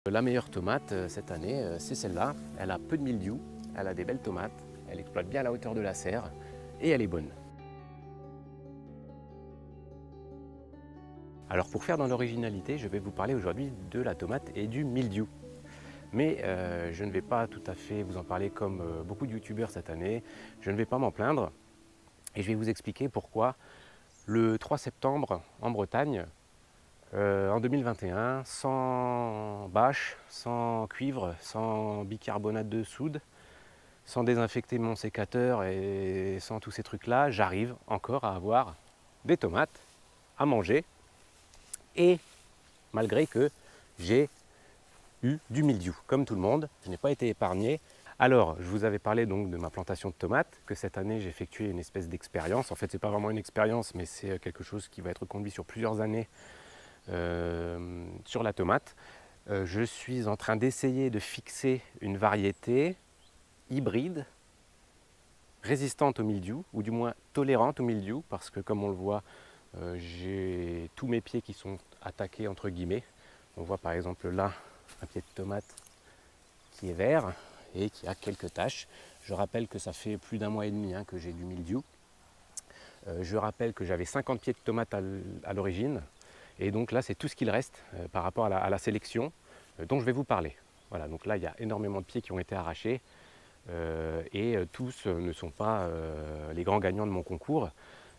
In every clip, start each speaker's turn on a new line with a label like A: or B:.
A: La meilleure tomate cette année, c'est celle-là. Elle a peu de mildiou, elle a des belles tomates, elle exploite bien la hauteur de la serre et elle est bonne. Alors pour faire dans l'originalité, je vais vous parler aujourd'hui de la tomate et du mildiou. Mais je ne vais pas tout à fait vous en parler comme beaucoup de youtubeurs cette année. Je ne vais pas m'en plaindre et je vais vous expliquer pourquoi le 3 septembre en Bretagne, en 2021, sans bâche, sans cuivre, sans bicarbonate de soude, sans désinfecter mon sécateur et sans tous ces trucs-là, j'arrive encore à avoir des tomates à manger. Et malgré que j'ai eu du mildiou, comme tout le monde, je n'ai pas été épargné. Alors, je vous avais parlé donc de ma plantation de tomates, que cette année j'ai effectué une espèce d'expérience. En fait, ce n'est pas vraiment une expérience, mais c'est quelque chose qui va être conduit sur plusieurs années sur la tomate. Je suis en train d'essayer de fixer une variété hybride, résistante au mildiou, ou du moins tolérante au mildiou, parce que comme on le voit, j'ai tous mes pieds qui sont attaqués entre guillemets. On voit par exemple là un pied de tomate qui est vert et qui a quelques taches. Je rappelle que ça fait plus d'un mois et demi que j'ai du mildiou. Je rappelle que j'avais 50 pieds de tomates à l'origine. Et donc là, c'est tout ce qu'il reste par rapport à la sélection dont je vais vous parler. Voilà, donc là, il y a énormément de pieds qui ont été arrachés et tous ne sont pas les grands gagnants de mon concours.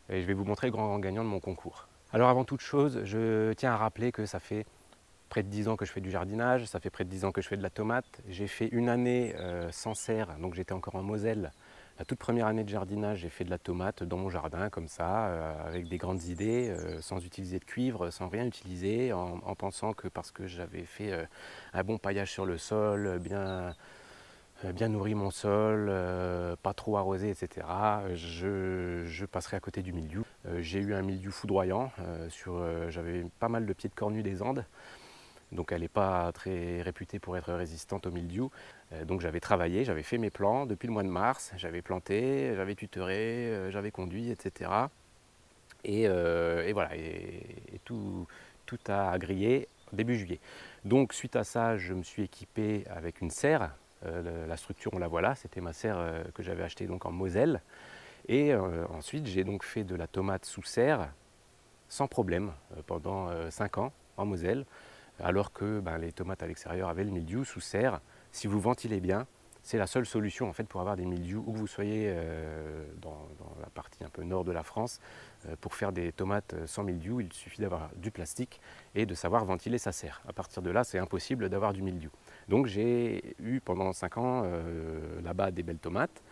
A: Et je vais vous montrer le grand gagnant de mon concours. Alors avant toute chose, je tiens à rappeler que ça fait près de 10 ans que je fais du jardinage, ça fait près de 10 ans que je fais de la tomate. J'ai fait une année sans serre, donc j'étais encore en Moselle. La toute première année de jardinage, j'ai fait de la tomate dans mon jardin, comme ça, avec des grandes idées, sans utiliser de cuivre, sans rien utiliser, en pensant que parce que j'avais fait un bon paillage sur le sol, bien nourri mon sol, pas trop arrosé, etc., je passerai à côté du mildiou. J'ai eu un mildiou foudroyant, j'avais pas mal de pieds de cornus des Andes. Donc elle n'est pas très réputée pour être résistante au mildiou. Donc j'avais travaillé, j'avais fait mes plans depuis le mois de mars, j'avais planté, j'avais tutoré, j'avais conduit, etc. Et voilà, et tout a grillé début juillet. Donc suite à ça, je me suis équipé avec une serre. La structure, on la voit là, c'était ma serre que j'avais achetée donc en Moselle. Et ensuite, j'ai donc fait de la tomate sous serre sans problème pendant 5 ans en Moselle. Alors que les tomates à l'extérieur avaient le mildiou sous serre. Si vous ventilez bien, c'est la seule solution en fait pour avoir des mildious où que vous soyez dans la partie un peu nord de la France. Pour faire des tomates sans mildiou, il suffit d'avoir du plastique et de savoir ventiler sa serre. À partir de là, c'est impossible d'avoir du mildiou. Donc j'ai eu pendant 5 ans là-bas des belles tomates.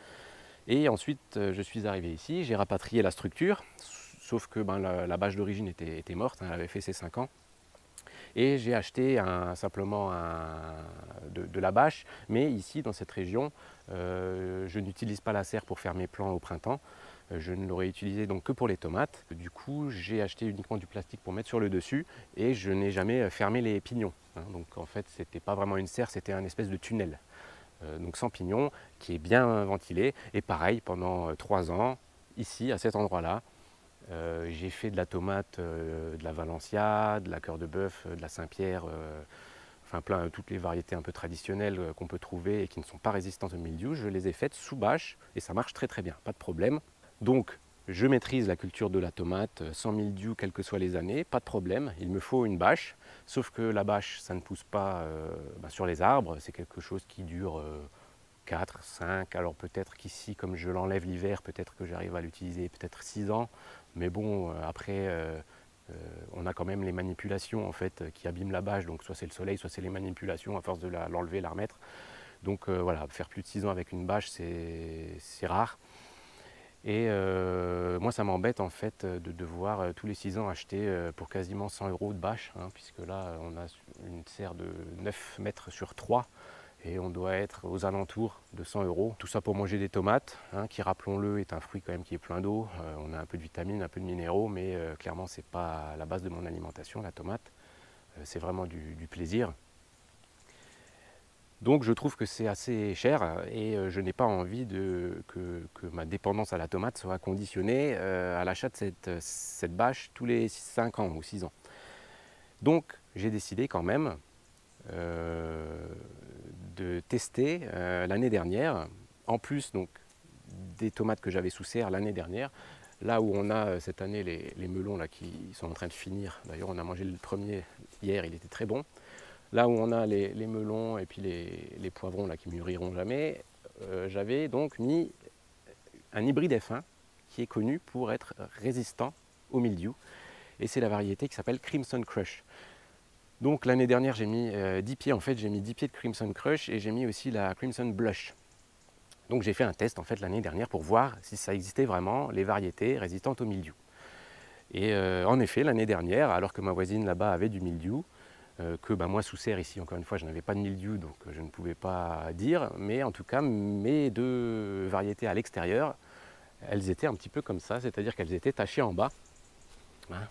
A: Et ensuite, je suis arrivé ici, j'ai rapatrié la structure, sauf que la bâche d'origine était morte, elle avait fait ses 5 ans. Et j'ai acheté simplement de la bâche, mais ici dans cette région, je n'utilise pas la serre pour faire mes plants au printemps. Je ne l'aurais utilisé donc que pour les tomates. Du coup, j'ai acheté uniquement du plastique pour mettre sur le dessus et je n'ai jamais fermé les pignons. Donc en fait, ce n'était pas vraiment une serre, c'était un espèce de tunnel. Donc sans pignon, qui est bien ventilé. Et pareil, pendant 3 ans, ici, à cet endroit-là, j'ai fait de la tomate, de la Valencia, de la cœur de bœuf, de la Saint-Pierre, enfin toutes les variétés un peu traditionnelles qu'on peut trouver et qui ne sont pas résistantes au mildiou. Je les ai faites sous bâche et ça marche très très bien, pas de problème. Donc je maîtrise la culture de la tomate sans mildiou quelles que soient les années, pas de problème. Il me faut une bâche, sauf que la bâche ça ne pousse pas sur les arbres, c'est quelque chose qui dure 4, 5, alors peut-être qu'ici, comme je l'enlève l'hiver, peut-être que j'arrive à l'utiliser peut-être 6 ans. Mais bon, après, on a quand même les manipulations en fait, qui abîment la bâche. Donc soit c'est le soleil, soit c'est les manipulations à force de l'enlever, la remettre. Donc voilà, faire plus de 6 ans avec une bâche, c'est rare. Et moi, ça m'embête en fait de devoir tous les 6 ans acheter pour quasiment 100 € de bâche, puisque là, on a une serre de 9 mètres sur 3 et on doit être aux alentours de 100 €. Tout ça pour manger des tomates, qui, rappelons-le, est un fruit quand même qui est plein d'eau. On a un peu de vitamines, un peu de minéraux, mais clairement, ce n'est pas la base de mon alimentation, la tomate. C'est vraiment du plaisir. Donc je trouve que c'est assez cher et je n'ai pas envie que ma dépendance à la tomate soit conditionnée à l'achat de cette bâche tous les 5 ans ou 6 ans. Donc j'ai décidé quand même de tester l'année dernière, en plus donc, des tomates que j'avais sous serre l'année dernière. Là où on a cette année les melons là, qui sont en train de finir, d'ailleurs on a mangé le premier hier, il était très bon. Là où on a les melons et puis les poivrons là, qui mûriront jamais, j'avais donc mis un hybride F1 qui est connu pour être résistant au mildiou. Et c'est la variété qui s'appelle Crimson Crush. Donc l'année dernière j'ai mis 10 pieds, en fait j'ai mis 10 pieds de Crimson Crush et j'ai mis aussi la Crimson Blush. Donc j'ai fait un test en fait l'année dernière pour voir si ça existait vraiment les variétés résistantes au mildiou. Et en effet l'année dernière, alors que ma voisine là-bas avait du mildiou, que moi sous serre ici encore une fois je n'avais pas de mildiou donc je ne pouvais pas dire, mais en tout cas mes deux variétés à l'extérieur, elles étaient un petit peu comme ça, c'est-à-dire qu'elles étaient tachées en bas. Hein.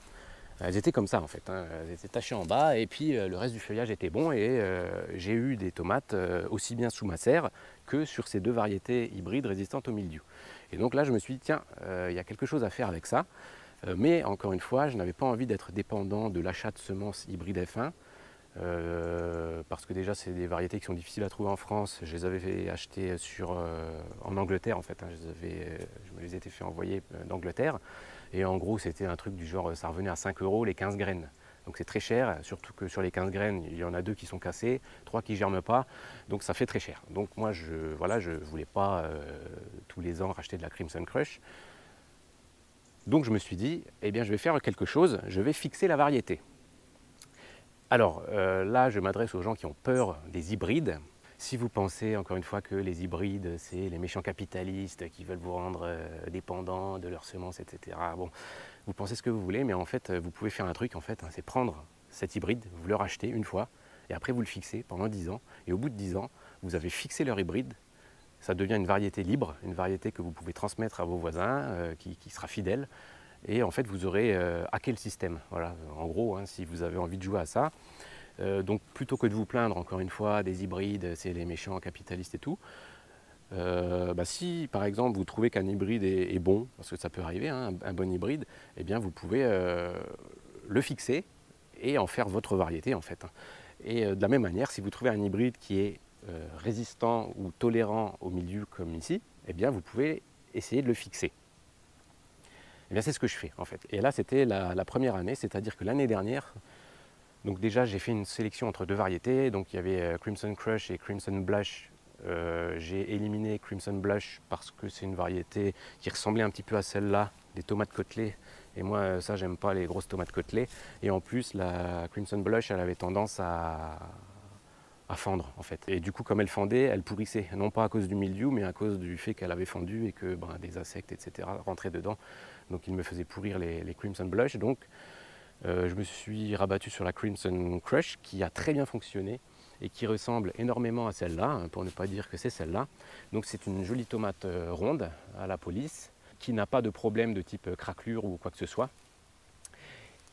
A: Elles étaient comme ça en fait, hein. Elles étaient tachées en bas et puis le reste du feuillage était bon et j'ai eu des tomates aussi bien sous ma serre que sur ces deux variétés hybrides résistantes au mildiou. Et donc là je me suis dit tiens, il y a quelque chose à faire avec ça, mais encore une fois je n'avais pas envie d'être dépendant de l'achat de semences hybrides F1, parce que déjà c'est des variétés qui sont difficiles à trouver en France. Je les avais achetées en Angleterre en fait, hein. Je me les étais fait envoyer d'Angleterre. Et en gros, c'était un truc du genre, ça revenait à 5 € les 15 graines. Donc c'est très cher, surtout que sur les 15 graines, il y en a 2 qui sont cassées, 3 qui ne germent pas, donc ça fait très cher. Donc moi, je ne voulais pas tous les ans racheter de la Crimson Crush. Donc je me suis dit, eh bien je vais faire quelque chose, je vais fixer la variété. Alors là, je m'adresse aux gens qui ont peur des hybrides. Si vous pensez encore une fois que les hybrides, c'est les méchants capitalistes qui veulent vous rendre dépendants de leurs semences, etc. Bon, vous pensez ce que vous voulez, mais en fait, vous pouvez faire un truc, en fait, hein, c'est prendre cet hybride, vous le rachetez une fois, et après vous le fixez pendant 10 ans, et au bout de 10 ans, vous avez fixé leur hybride, ça devient une variété libre, une variété que vous pouvez transmettre à vos voisins, qui sera fidèle, et en fait, vous aurez hacké le système. Voilà, en gros, hein, si vous avez envie de jouer à ça. Donc plutôt que de vous plaindre encore une fois des hybrides, c'est les méchants capitalistes et tout, si par exemple vous trouvez qu'un hybride est bon, parce que ça peut arriver, hein, un bon hybride, eh bien vous pouvez le fixer et en faire votre variété en fait. Et de la même manière, si vous trouvez un hybride qui est résistant ou tolérant au milieu comme ici, eh bien vous pouvez essayer de le fixer. Eh bien c'est ce que je fais en fait. Et là c'était la première année, c'est-à-dire que l'année dernière, donc déjà j'ai fait une sélection entre deux variétés, donc il y avait Crimson Crush et Crimson Blush. J'ai éliminé Crimson Blush parce que c'est une variété qui ressemblait un petit peu à celle-là, des tomates côtelées, et moi ça j'aime pas les grosses tomates côtelées, et en plus la Crimson Blush elle avait tendance à fendre en fait, et du coup comme elle fendait, elle pourrissait, non pas à cause du mildiou mais à cause du fait qu'elle avait fondu et que des insectes etc rentraient dedans, donc il me faisait pourrir les Crimson Blush. Donc je me suis rabattu sur la Crimson Crush qui a très bien fonctionné et qui ressemble énormément à celle-là, hein, pour ne pas dire que c'est celle-là. Donc c'est une jolie tomate ronde à la police qui n'a pas de problème de type craquelure ou quoi que ce soit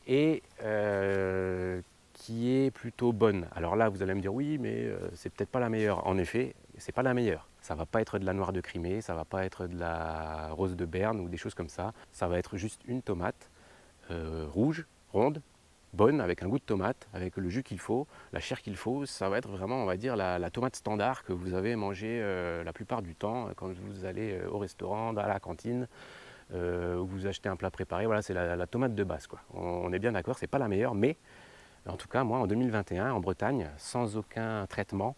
A: et qui est plutôt bonne. Alors là vous allez me dire oui mais c'est peut-être pas la meilleure. En effet, c'est pas la meilleure. Ça va pas être de la noire de Crimée, ça va pas être de la rose de Berne ou des choses comme ça. Ça va être juste une tomate rouge, ronde, bonne, avec un goût de tomate, avec le jus qu'il faut, la chair qu'il faut. Ça va être vraiment, on va dire, la tomate standard que vous avez mangée la plupart du temps quand vous allez au restaurant, à la cantine, où vous achetez un plat préparé. Voilà, c'est la tomate de base, quoi. On est bien d'accord, c'est pas la meilleure, mais en tout cas, moi, en 2021, en Bretagne, sans aucun traitement,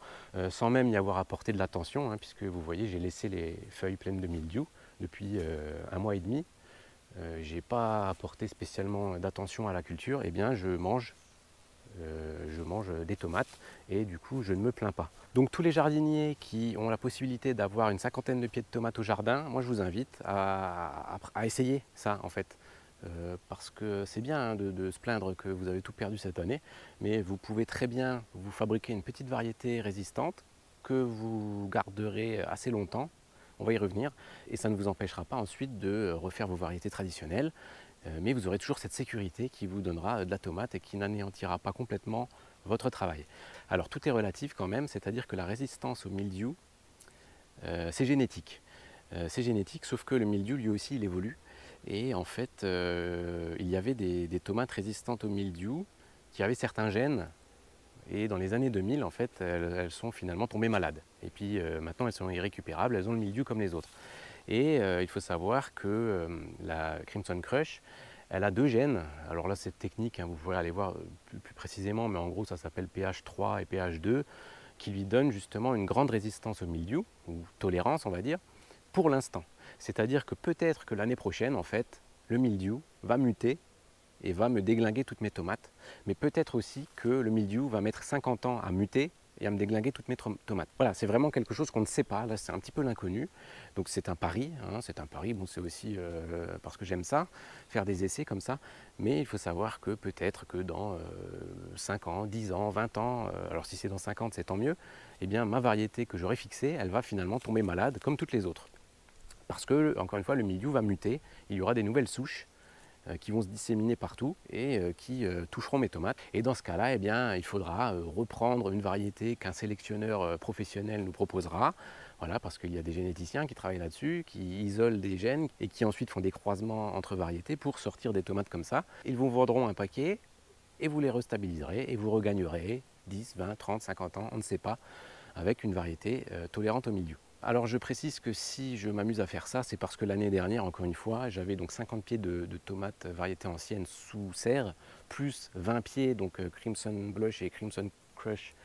A: sans même y avoir apporté de l'attention, hein, puisque vous voyez, j'ai laissé les feuilles pleines de mildiou depuis un mois et demi. Je n'ai pas apporté spécialement d'attention à la culture, eh bien je mange des tomates et du coup je ne me plains pas. Donc tous les jardiniers qui ont la possibilité d'avoir une cinquantaine de pieds de tomates au jardin, moi je vous invite à essayer ça en fait. Parce que c'est bien hein, de se plaindre que vous avez tout perdu cette année, mais vous pouvez très bien vous fabriquer une petite variété résistante que vous garderez assez longtemps. On va y revenir, et ça ne vous empêchera pas ensuite de refaire vos variétés traditionnelles, mais vous aurez toujours cette sécurité qui vous donnera de la tomate et qui n'anéantira pas complètement votre travail. Alors tout est relatif quand même, c'est-à-dire que la résistance au mildiou, c'est génétique. C'est génétique, sauf que le mildiou lui aussi il évolue, et en fait il y avait des tomates résistantes au mildiou qui avaient certains gènes Et dans les années 2000, en fait, elles sont finalement tombées malades. Et puis maintenant, elles sont irrécupérables, elles ont le mildiou comme les autres. Et il faut savoir que la Crimson Crush, elle a 2 gènes. Alors là, c'est technique, hein, vous pourrez aller voir plus précisément, mais en gros, ça s'appelle PH3 et PH2, qui lui donnent justement une grande résistance au mildiou, ou tolérance, on va dire, pour l'instant. C'est-à-dire que peut-être que l'année prochaine, en fait, le mildiou va muter et va me déglinguer toutes mes tomates. Mais peut-être aussi que le mildiou va mettre 50 ans à muter et à me déglinguer toutes mes tomates. Voilà, c'est vraiment quelque chose qu'on ne sait pas. Là, c'est un petit peu l'inconnu. Donc c'est un pari. Hein, c'est un pari. Bon, c'est aussi parce que j'aime ça, faire des essais comme ça. Mais il faut savoir que peut-être que dans 5 ans, 10 ans, 20 ans, alors si c'est dans 50, c'est tant mieux, eh bien ma variété que j'aurais fixée, elle va finalement tomber malade comme toutes les autres. Parce que, encore une fois, le mildiou va muter. Il y aura des nouvelles souches qui vont se disséminer partout et qui toucheront mes tomates. Et dans ce cas-là, eh bien, il faudra reprendre une variété qu'un sélectionneur professionnel nous proposera. Voilà, parce qu'il y a des généticiens qui travaillent là-dessus, qui isolent des gènes et qui ensuite font des croisements entre variétés pour sortir des tomates comme ça. Ils vous vendront un paquet et vous les restabiliserez et vous regagnerez 10, 20, 30, 50 ans, on ne sait pas, avec une variété tolérante au mildiou. Alors je précise que si je m'amuse à faire ça, c'est parce que l'année dernière, encore une fois, j'avais donc 50 pieds de tomates variété ancienne sous serre, plus 20 pieds, donc Crimson Blush et Crimson Crush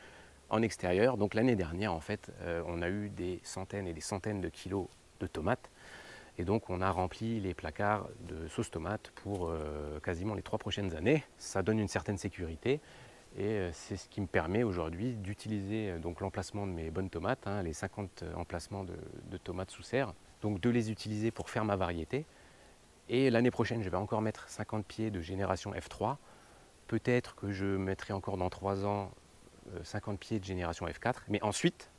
A: en extérieur. Donc l'année dernière, en fait, on a eu des centaines et des centaines de kilos de tomates. Et donc on a rempli les placards de sauce tomate pour quasiment les 3 prochaines années. Ça donne une certaine sécurité. Et c'est ce qui me permet aujourd'hui d'utiliser donc l'emplacement de mes bonnes tomates, hein, les 50 emplacements de tomates sous serre, donc de les utiliser pour faire ma variété. Et l'année prochaine, je vais encore mettre 50 pieds de génération F3. Peut-être que je mettrai encore dans 3 ans 50 pieds de génération F4. Mais ensuite,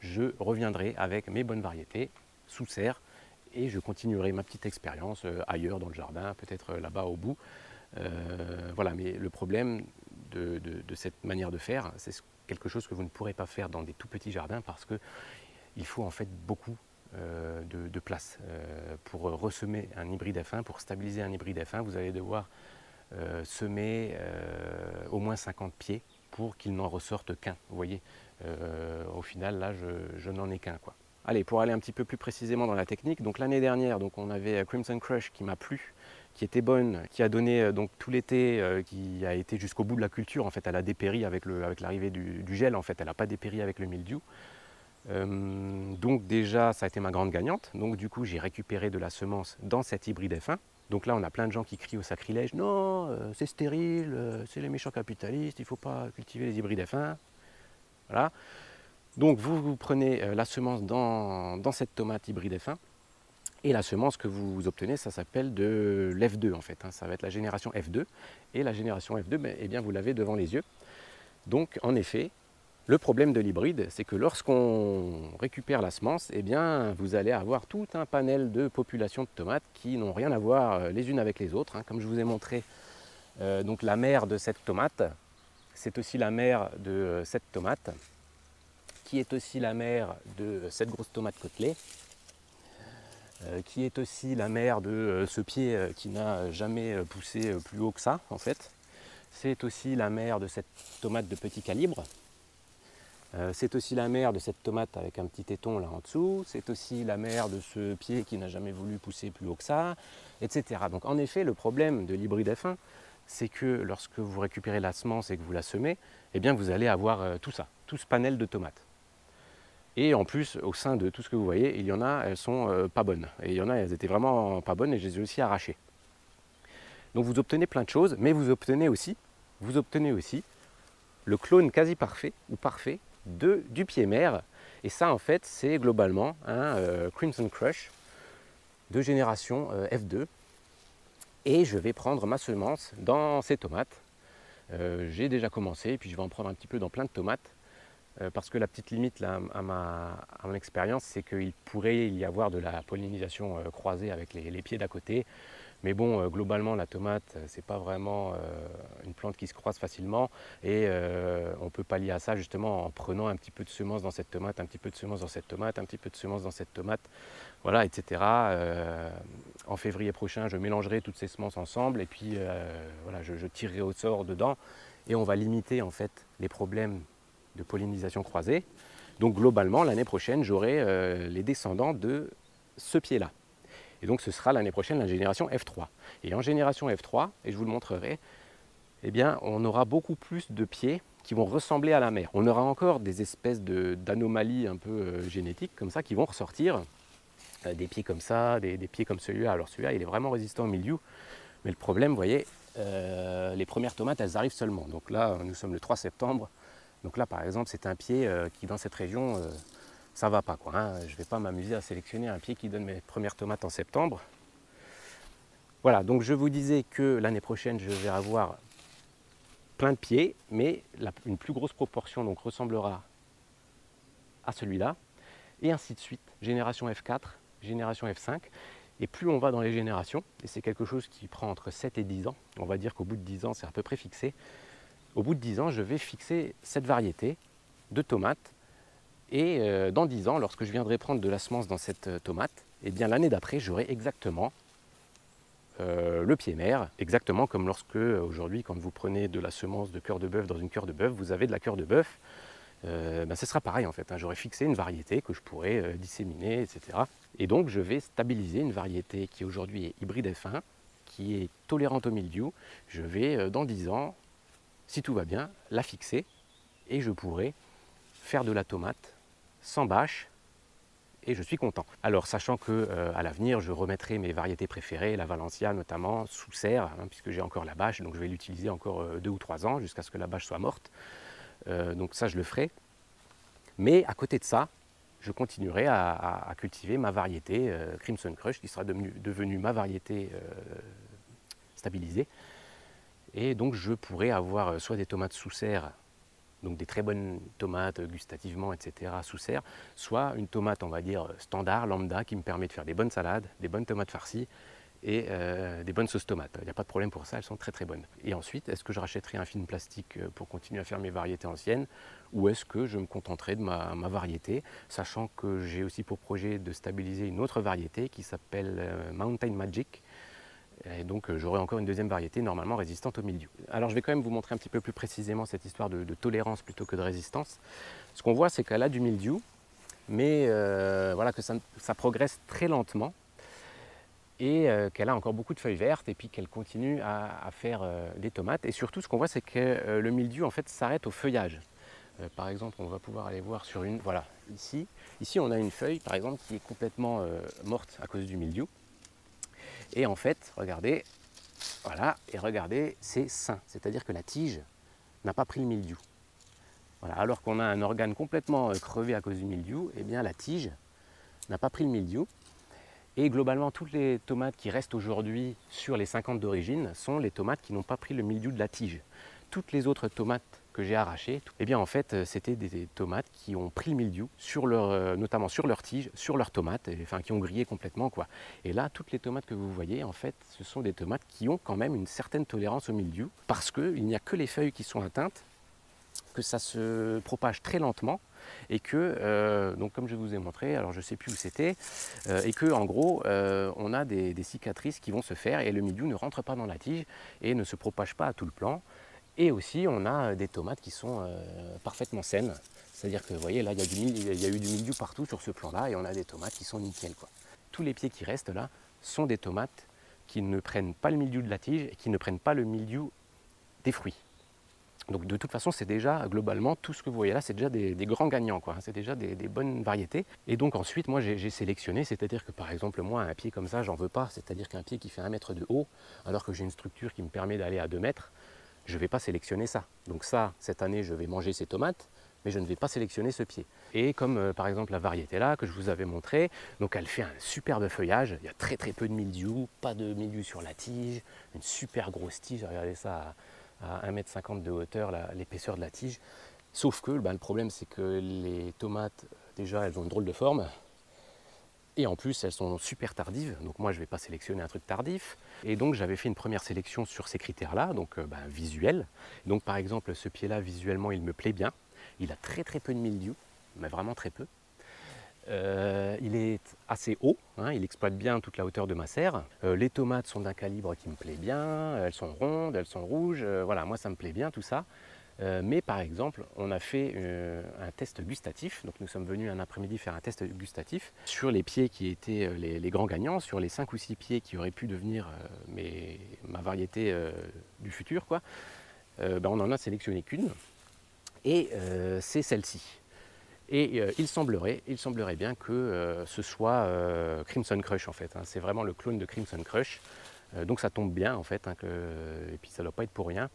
A: je reviendrai avec mes bonnes variétés sous serre et je continuerai ma petite expérience ailleurs dans le jardin, peut-être là-bas au bout. Voilà, mais le problème de cette manière de faire, c'est quelque chose que vous ne pourrez pas faire dans des tout petits jardins parce qu'il faut en fait beaucoup de place. Pour ressemer un hybride F1, pour stabiliser un hybride F1, vous allez devoir semer au moins 50 pieds pour qu'il n'en ressorte qu'un. Vous voyez, au final, là, je n'en ai qu'un, quoi. Allez, pour aller un petit peu plus précisément dans la technique, donc l'année dernière, donc on avait Crimson Crush qui m'a plu, qui était bonne, qui a donné donc tout l'été, qui a été jusqu'au bout de la culture. En fait, elle a dépéri avec l'arrivée du gel. En fait, elle n'a pas dépéri avec le mildiou. Donc déjà, ça a été ma grande gagnante. Donc du coup, j'ai récupéré de la semence dans cet hybride F1. Donc là, on a plein de gens qui crient au sacrilège. Non, c'est stérile, c'est les méchants capitalistes, il ne faut pas cultiver les hybrides F1. Voilà. Donc vous prenez la semence dans cette tomate hybride F1. Et la semence que vous obtenez, ça s'appelle de l'F2 en fait. Hein. Ça va être la génération F2. Et la génération F2, eh bien, vous l'avez devant les yeux. Donc en effet, le problème de l'hybride, c'est que lorsqu'on récupère la semence, eh bien, vous allez avoir tout un panel de populations de tomates qui n'ont rien à voir les unes avec les autres. Hein. Comme je vous ai montré, donc la mère de cette tomate, c'est aussi la mère de cette tomate, qui est aussi la mère de cette grosse tomate côtelée, qui est aussi la mère de ce pied qui n'a jamais poussé plus haut que ça, en fait. C'est aussi la mère de cette tomate de petit calibre. C'est aussi la mère de cette tomate avec un petit téton là en dessous. C'est aussi la mère de ce pied qui n'a jamais voulu pousser plus haut que ça, etc. Donc en effet, le problème de l'hybride F1, c'est que lorsque vous récupérez la semence et que vous la semez, eh bien vous allez avoir tout ça, tout ce panel de tomates. Et en plus, au sein de tout ce que vous voyez, il y en a, elles sont pas bonnes. Et il y en a, elles étaient vraiment pas bonnes et je les ai aussi arrachées. Donc vous obtenez plein de choses, mais vous obtenez aussi le clone quasi parfait ou parfait du pied mère. Et ça, en fait, c'est globalement un Crimson Crush de génération F2. Et je vais prendre ma semence dans ces tomates. J'ai déjà commencé, et puis je vais en prendre un petit peu dans plein de tomates. Parce que la petite limite là, à mon expérience, c'est qu'il pourrait y avoir de la pollinisation croisée avec les pieds d'à côté. Mais bon, globalement, la tomate, c'est pas vraiment une plante qui se croise facilement. Et on peut pallier à ça justement en prenant un petit peu de semences dans cette tomate, un petit peu de semences dans cette tomate, un petit peu de semences dans cette tomate, voilà, etc. En février prochain, je mélangerai toutes ces semences ensemble et puis voilà, je tirerai au sort dedans. et on va limiter en fait les problèmes de pollinisation croisée. Donc globalement, l'année prochaine, j'aurai les descendants de ce pied-là. Et donc ce sera l'année prochaine la génération F3. Et en génération F3, et je vous le montrerai, eh bien, on aura beaucoup plus de pieds qui vont ressembler à la mère. On aura encore des espèces d'anomalies un peu génétiques comme ça qui vont ressortir. Des pieds comme ça, des pieds comme celui-là. Alors celui-là, il est vraiment résistant au mildiou. Mais le problème, vous voyez, les premières tomates, elles arrivent seulement. Donc là, nous sommes le 3 septembre. Donc là, par exemple, c'est un pied qui, dans cette région, ça va pas, quoi, hein. Je ne vais pas m'amuser à sélectionner un pied qui donne mes premières tomates en septembre. Voilà, donc je vous disais que l'année prochaine, je vais avoir plein de pieds, mais une plus grosse proportion donc, ressemblera à celui-là. Et ainsi de suite, génération F4, génération F5. Et plus on va dans les générations, et c'est quelque chose qui prend entre 7 et 10 ans, on va dire qu'au bout de 10 ans, c'est à peu près fixé. Au bout de 10 ans, je vais fixer cette variété de tomates. Et dans 10 ans, lorsque je viendrai prendre de la semence dans cette tomate, et bien l'année d'après, j'aurai exactement le pied mère, exactement comme lorsque aujourd'hui, quand vous prenez de la semence de cœur de bœuf dans une cœur de bœuf, vous avez de la cœur de bœuf. Ce sera pareil en fait, hein. J'aurai fixé une variété que je pourrais disséminer, etc. Et donc je vais stabiliser une variété qui aujourd'hui est hybride F1, qui est tolérante au mildiou. Je vais dans 10 ans, si tout va bien, la fixer et je pourrai faire de la tomate sans bâche et je suis content. Alors sachant que à l'avenir je remettrai mes variétés préférées, la Valencia notamment, sous serre, hein, puisque j'ai encore la bâche, donc je vais l'utiliser encore 2 ou 3 ans jusqu'à ce que la bâche soit morte. Donc ça je le ferai. Mais à côté de ça, je continuerai à cultiver ma variété Crimson Crush qui sera devenue ma variété stabilisée. Et donc je pourrai avoir soit des tomates sous serre, donc des très bonnes tomates gustativement, etc. sous serre, soit une tomate, on va dire, standard, lambda, qui me permet de faire des bonnes salades, des bonnes tomates farcies et des bonnes sauces tomates. Il n'y a pas de problème pour ça, elles sont très très bonnes. Et ensuite, est-ce que je rachèterai un film plastique pour continuer à faire mes variétés anciennes ou est-ce que je me contenterai de ma variété, sachant que j'ai aussi pour projet de stabiliser une autre variété qui s'appelle Mountain Magic. Et donc j'aurai encore une deuxième variété normalement résistante au mildiou. Alors je vais quand même vous montrer un petit peu plus précisément cette histoire de tolérance plutôt que de résistance. Ce qu'on voit, c'est qu'elle a du mildiou, mais voilà que ça progresse très lentement et qu'elle a encore beaucoup de feuilles vertes et puis qu'elle continue à faire des tomates. Et surtout, ce qu'on voit, c'est que le mildiou en fait s'arrête au feuillage. Par exemple, on va pouvoir aller voir sur une, voilà, ici on a une feuille par exemple qui est complètement morte à cause du mildiou. Et en fait, regardez, voilà, et regardez, c'est sain, c'est-à-dire que la tige n'a pas pris le mildiou. Voilà, alors qu'on a un organe complètement crevé à cause du mildiou, eh bien la tige n'a pas pris le mildiou. Et globalement, toutes les tomates qui restent aujourd'hui sur les 50 d'origine sont les tomates qui n'ont pas pris le mildiou de la tige. Toutes les autres tomates que j'ai arrachées, eh bien en fait, c'était des tomates qui ont pris le mildiou, notamment sur leur tige, sur leurs tomates, enfin qui ont grillé complètement, quoi. Et là, toutes les tomates que vous voyez, en fait, ce sont des tomates qui ont quand même une certaine tolérance au mildiou, parce qu'il n'y a que les feuilles qui sont atteintes, que ça se propage très lentement, et que, donc comme je vous ai montré, alors je ne sais plus où c'était, et que en gros, on a des cicatrices qui vont se faire, et le mildiou ne rentre pas dans la tige, et ne se propage pas à tout le plan. Et aussi, on a des tomates qui sont parfaitement saines. C'est-à-dire que, vous voyez, là, il y a eu du mildiou partout sur ce plan-là et on a des tomates qui sont nickel, quoi. Tous les pieds qui restent là sont des tomates qui ne prennent pas le mildiou de la tige et qui ne prennent pas le mildiou des fruits. Donc de toute façon, c'est déjà, globalement, tout ce que vous voyez là, c'est déjà des grands gagnants, quoi. C'est déjà des bonnes variétés. Et donc ensuite, moi, j'ai sélectionné, c'est-à-dire que, par exemple, moi, un pied comme ça, j'en veux pas. C'est-à-dire qu'un pied qui fait 1 mètre de haut, alors que j'ai une structure qui me permet d'aller à 2 mètres, je ne vais pas sélectionner ça. Donc ça, cette année, je vais manger ces tomates, mais je ne vais pas sélectionner ce pied. Et comme par exemple la variété là, que je vous avais montré, donc elle fait un superbe feuillage, il y a très très peu de mildiou, pas de mildiou sur la tige, une super grosse tige, regardez ça à 1,50 m de hauteur, l'épaisseur de la tige. Sauf que le problème, c'est que les tomates, déjà, elles ont une drôle de forme. Et en plus, elles sont super tardives, donc moi je ne vais pas sélectionner un truc tardif. Et donc j'avais fait une première sélection sur ces critères-là, donc visuel. Donc par exemple, ce pied-là, visuellement, il me plaît bien. Il a très très peu de mildiou, mais vraiment très peu. Il est assez haut, hein, il exploite bien toute la hauteur de ma serre. Les tomates sont d'un calibre qui me plaît bien, elles sont rondes, elles sont rouges, voilà, moi ça me plaît bien tout ça. Mais par exemple, on a fait un test gustatif, donc nous sommes venus un après-midi faire un test gustatif sur les pieds qui étaient les grands gagnants, sur les 5 ou 6 pieds qui auraient pu devenir ma variété du futur, quoi. On en a sélectionné qu'une, et c'est celle-ci. Et il semblerait bien que ce soit Crimson Crush en fait, hein. C'est vraiment le clone de Crimson Crush, donc ça tombe bien en fait, hein, et puis ça ne doit pas être pour rien.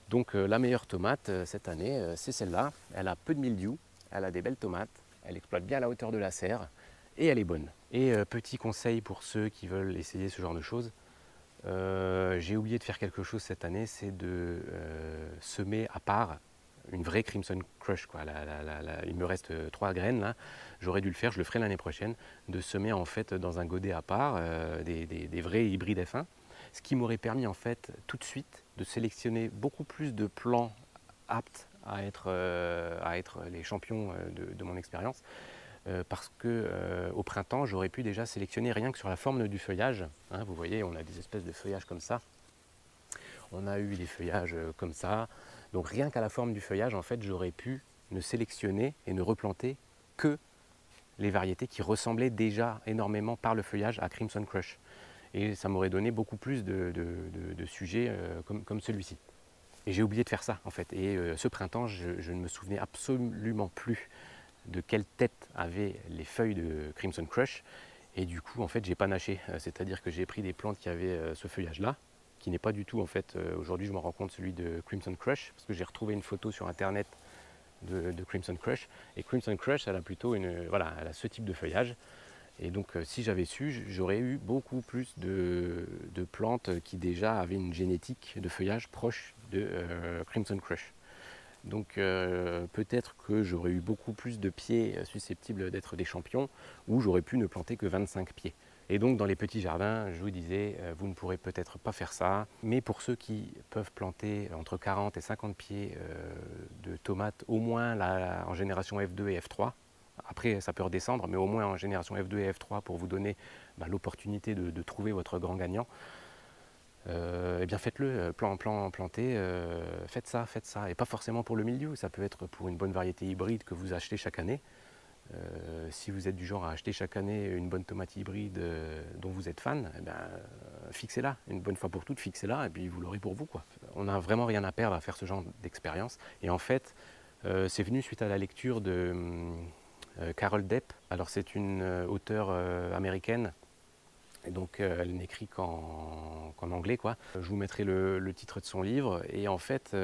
A: Donc la meilleure tomate cette année, c'est celle-là. Elle a peu de mildiou, elle a des belles tomates, elle exploite bien la hauteur de la serre et elle est bonne. Et petit conseil pour ceux qui veulent essayer ce genre de choses, j'ai oublié de faire quelque chose cette année, c'est de semer à part une vraie Crimson Crush, quoi. Il me reste 3 graines là, j'aurais dû le faire, je le ferai l'année prochaine, de semer en fait dans un godet à part des vrais hybrides F1, ce qui m'aurait permis en fait tout de suite de sélectionner beaucoup plus de plants aptes à être les champions de mon expérience, parce que au printemps j'aurais pu déjà sélectionner rien que sur la forme du feuillage, hein. Vous voyez, on a des espèces de feuillages comme ça, on a eu des feuillages comme ça. Donc rien qu'à la forme du feuillage, en fait, j'aurais pu ne sélectionner et ne replanter que les variétés qui ressemblaient déjà énormément par le feuillage à Crimson Crush. Et ça m'aurait donné beaucoup plus de sujets comme celui-ci. Et j'ai oublié de faire ça, en fait. Et ce printemps, je ne me souvenais absolument plus de quelle tête avaient les feuilles de Crimson Crush. Et du coup, en fait, j'ai panaché. C'est-à-dire que j'ai pris des plantes qui avaient ce feuillage-là, qui n'est pas du tout, en fait, aujourd'hui je me rends compte, celui de Crimson Crush, parce que j'ai retrouvé une photo sur internet de Crimson Crush, et Crimson Crush, elle a plutôt voilà, elle a ce type de feuillage, et donc si j'avais su, j'aurais eu beaucoup plus de plantes qui déjà avaient une génétique de feuillage proche de Crimson Crush. Donc peut-être que j'aurais eu beaucoup plus de pieds susceptibles d'être des champions, ou j'aurais pu ne planter que 25 pieds. Et donc dans les petits jardins, je vous disais, vous ne pourrez peut-être pas faire ça, mais pour ceux qui peuvent planter entre 40 et 50 pieds de tomates, au moins en génération F2 et F3, après ça peut redescendre, mais au moins en génération F2 et F3 pour vous donner l'opportunité de trouver votre grand gagnant, eh bien faites-le, plantez, faites ça, et pas forcément pour le mildiou, ça peut être pour une bonne variété hybride que vous achetez chaque année. Si vous êtes du genre à acheter chaque année une bonne tomate hybride dont vous êtes fan, eh ben, fixez-la, une bonne fois pour toutes, fixez-la, et puis vous l'aurez pour vous, quoi. On n'a vraiment rien à perdre à faire ce genre d'expérience, et en fait, c'est venu suite à la lecture de Carol Depp. Alors c'est une auteure américaine, et donc elle n'écrit qu'en anglais, quoi. Je vous mettrai le titre de son livre, et en fait,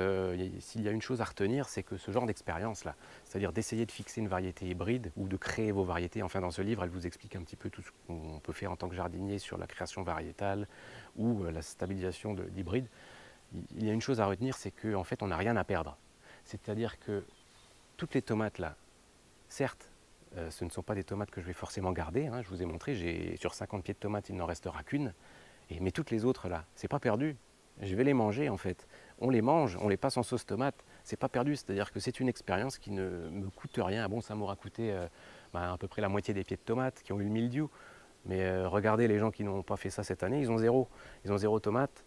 A: s'il y a une chose à retenir, c'est que ce genre d'expérience-là, c'est-à-dire d'essayer de fixer une variété hybride ou de créer vos variétés, enfin dans ce livre, elle vous explique un petit peu tout ce qu'on peut faire en tant que jardinier sur la création variétale ou la stabilisation d'hybrides. Il y a une chose à retenir, c'est qu'en fait, on n'a rien à perdre. C'est-à-dire que toutes les tomates là, certes, ce ne sont pas des tomates que je vais forcément garder, hein, je vous ai montré, sur 50 pieds de tomates, il n'en restera qu'une. Mais toutes les autres là, c'est pas perdu. Je vais les manger en fait. On les mange, on les passe en sauce tomate, c'est pas perdu. C'est-à-dire que c'est une expérience qui ne me coûte rien. Bon, ça m'aura coûté à peu près la moitié des pieds de tomates qui ont eu le mildiou. Mais regardez les gens qui n'ont pas fait ça cette année, ils ont zéro. Ils ont zéro tomate.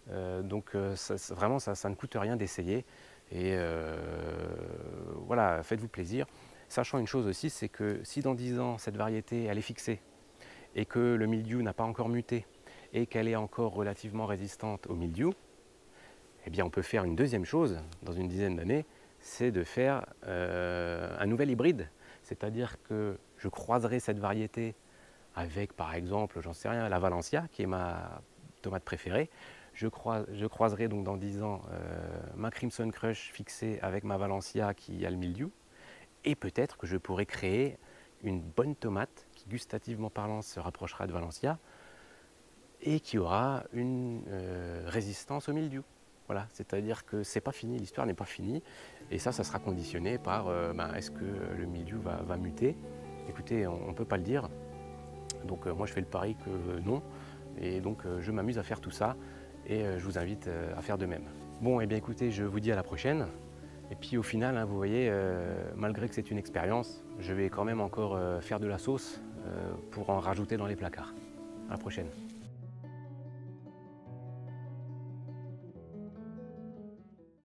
A: Vraiment, ça ne coûte rien d'essayer. Et voilà, faites-vous plaisir. Sachant une chose aussi, c'est que si dans 10 ans, cette variété, elle est fixée, et que le mildiou n'a pas encore muté, et qu'elle est encore relativement résistante au mildiou, eh bien on peut faire une deuxième chose dans une dizaine d'années, c'est de faire un nouvel hybride. C'est-à-dire que je croiserai cette variété avec, par exemple, j'en sais rien, la Valencia, qui est ma tomate préférée. Je croiserai donc dans 10 ans ma Crimson Crush fixée avec ma Valencia qui a le mildiou. Et peut-être que je pourrais créer une bonne tomate qui, gustativement parlant, se rapprochera de Valencia et qui aura une résistance au mildiou. Voilà, c'est-à-dire que c'est pas fini, l'histoire n'est pas finie, et ça sera conditionné par est-ce que le mildiou va muter. Écoutez, on ne peut pas le dire, donc moi je fais le pari que non, et donc je m'amuse à faire tout ça, et je vous invite à faire de même. Bon, et bien écoutez, je vous dis à la prochaine, Et puis au final, hein, vous voyez, malgré que c'est une expérience, je vais quand même encore faire de la sauce pour en rajouter dans les placards. À la prochaine.